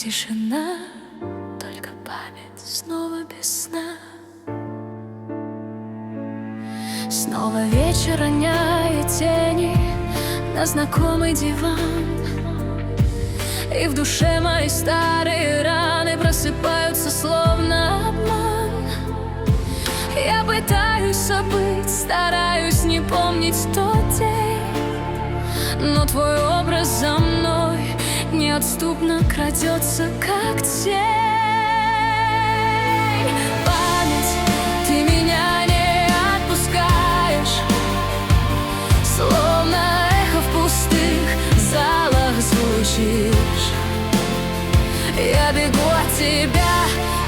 тишина, только память снова без сна. Снова вечер роняет тени на знакомый диван, и в душе мои старые раны просыпаются словно обман. Я пытаюсь забыть, стараюсь не помнить тот день, но твой образ за мной неотступно крадется, как тень. Память, ты меня не отпускаешь, словно эхо в пустых залах звучишь. Я бегу от тебя,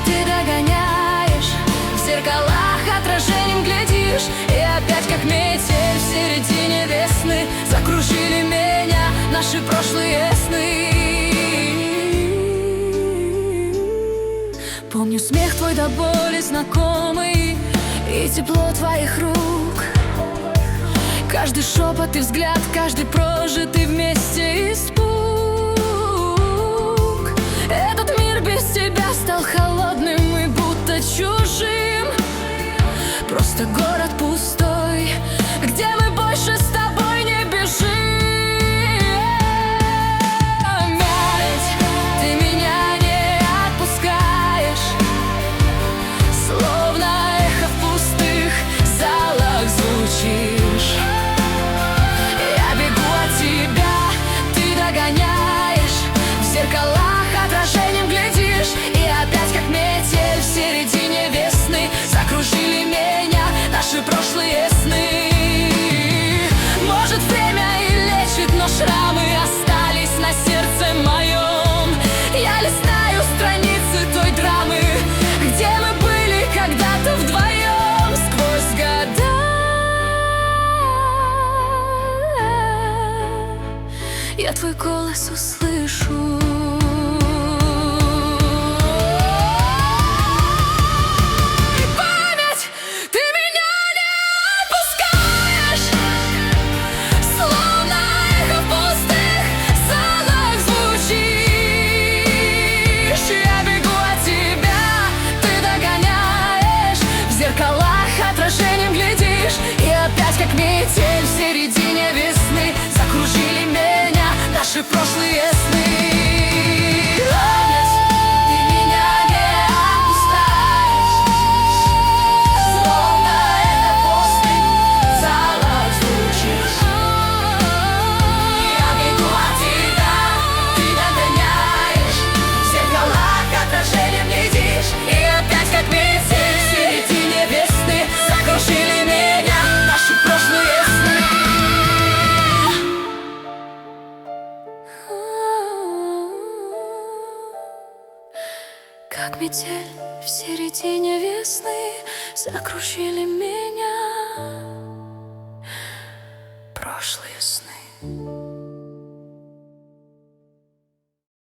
ты догоняешь, в зеркалах отражением глядишь, и опять как метель в середине весны закружили меня наши прошлые сны. Помню смех твой до боли знакомый и тепло твоих рук, каждый шепот и взгляд, каждый прожитый вместе испуг. Этот мир без тебя стал холодным и будто чужим, просто город пустой, где мы больше с тобой не бежим. Ведь ты меня не отпускаешь, словно эхо в пустых залах звучишь. Я бегу от тебя, ты догоняешь, в зеркалах отражением глядишь, и опять как метель в середине весны закружили меня наши прошлые сны. Может, время и лечит, но шрамы остались на сердце моем. Я листаю страницы той драмы, где мы были когда-то вдвоем сквозь года. Я твой голос услышу. Отражением глядишь, и опять как метель в середине весны закружили меня наши прошлые сны. Ты меня не отпускаешь, словно это в пустых залах звучишь. Я бегу от тебя, ты догоняешь, в зеркалах отражением глядишь, и опять как метель в середине весны закружили меня наши прошлые сны. Как метель в середине весны закружили меня